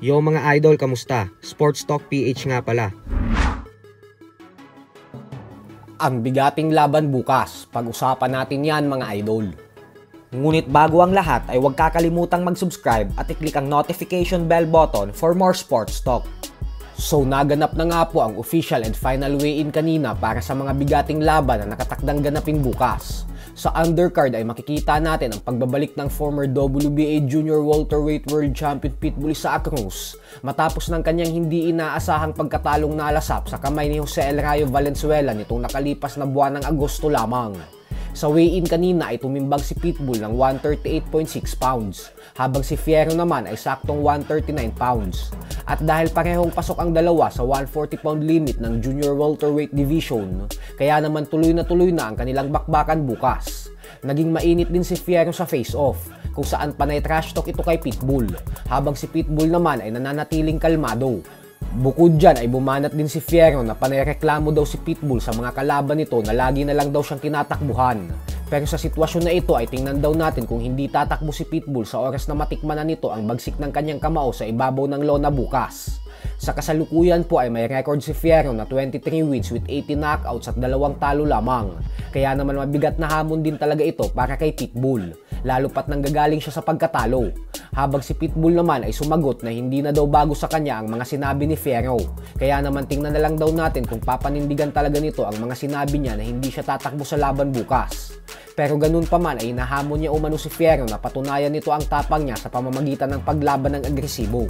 Yo mga idol, kamusta? Sports Talk PH nga pala. Ang bigating laban bukas, pag-usapan natin yan mga idol. Ngunit bago ang lahat ay huwag kakalimutang mag-subscribe at i-click ang notification bell button for more sports talk. So naganap na nga po ang official and final weigh-in kanina para sa mga bigating laban na nakatakdang ganapin bukas. Sa undercard ay makikita natin ang pagbabalik ng former WBA Junior Welterweight World Champion Pitbull Isaac Cruz matapos ng kanyang hindi inaasahang pagkatalong nalasap sa kamay ni Jose El Rayo Valenzuela nitong nakalipas na buwan ng Agosto lamang. Sa weigh-in kanina ay tumimbang si Pitbull ng 138.6 pounds, habang si Fierro naman ay saktong 139 pounds. At dahil parehong pasok ang dalawa sa 140 pound limit ng Junior Welterweight Division, kaya naman tuloy na ang kanilang bakbakan bukas. Naging mainit din si Fierro sa face-off, kung saan panay trash talk ito kay Pitbull, habang si Pitbull naman ay nananatiling kalmado. Bukod dyan ay bumanat din si Fierro na panireklamo daw si Pitbull sa mga kalaban nito na lagi na lang daw siyang tinatakbuhan. Pero sa sitwasyon na ito ay tingnan daw natin kung hindi tatakbo si Pitbull sa oras na matikman na nito ang bagsik ng kanyang kamao sa ibabaw ng lona bukas. Sa kasalukuyan po ay may record si Fierro na 23 wins with 80 knockouts at 2 talo lamang. Kaya naman mabigat na hamon din talaga ito para kay Pitbull, lalo pat nanggagaling siya sa pagkatalo. Habang si Pitbull naman ay sumagot na hindi na daw bago sa kanya ang mga sinabi ni Fierro. Kaya naman tingnan na lang daw natin kung papanindigan talaga nito ang mga sinabi niya na hindi siya tatakbo sa laban bukas. Pero ganun pa man ay nahamon niya umano si Fierro na patunayan nito ang tapang niya sa pamamagitan ng paglaban ng agresibo.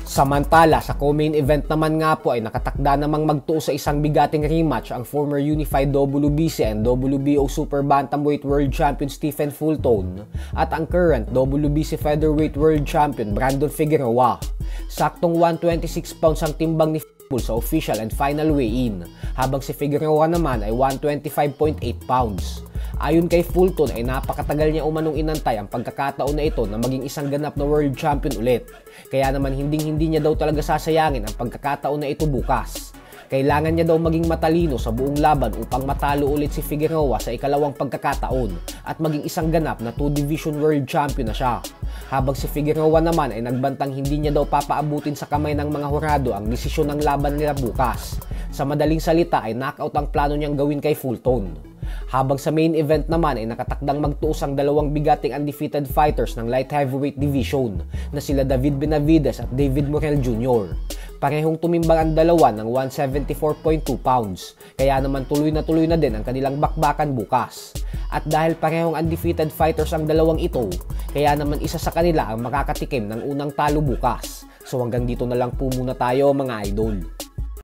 Samantala, sa co-main event naman nga po ay nakatakda namang magtuo sa isang bigating rematch ang former Unified WBC and WBO Super Bantamweight World Champion Stephen Fulton at ang current WBC Featherweight World Champion Brandon Figueroa. Saktong 126 pounds ang timbang ni Pitbull sa official and final weigh-in, habang si Figueroa naman ay 125.8 pounds. Ayon kay Fulton ay napakatagal niya umanong inantay ang pagkakataon na ito na maging isang ganap na world champion ulit. Kaya naman hindi niya daw talaga sasayangin ang pagkakataon na ito bukas. Kailangan niya daw maging matalino sa buong laban upang matalo ulit si Figueroa sa ikalawang pagkakataon at maging isang ganap na 2-division world champion na siya. Habang si Figueroa naman ay nagbantang hindi niya daw papaabutin sa kamay ng mga hurado ang desisyon ng laban nila bukas. Sa madaling salita ay knockout ang plano niyang gawin kay Fulton. Habang sa main event naman ay nakatakdang magtuos ang dalawang bigating undefeated fighters ng light heavyweight division na sila David Benavides at David Morrell Jr. Parehong tumimbang ang dalawa ng 174.2 pounds, kaya naman tuloy na din ang kanilang bakbakan bukas. At dahil parehong undefeated fighters ang dalawang ito, kaya naman isa sa kanila ang makakatikim ng unang talo bukas. So hanggang dito na lang po muna tayo mga idol.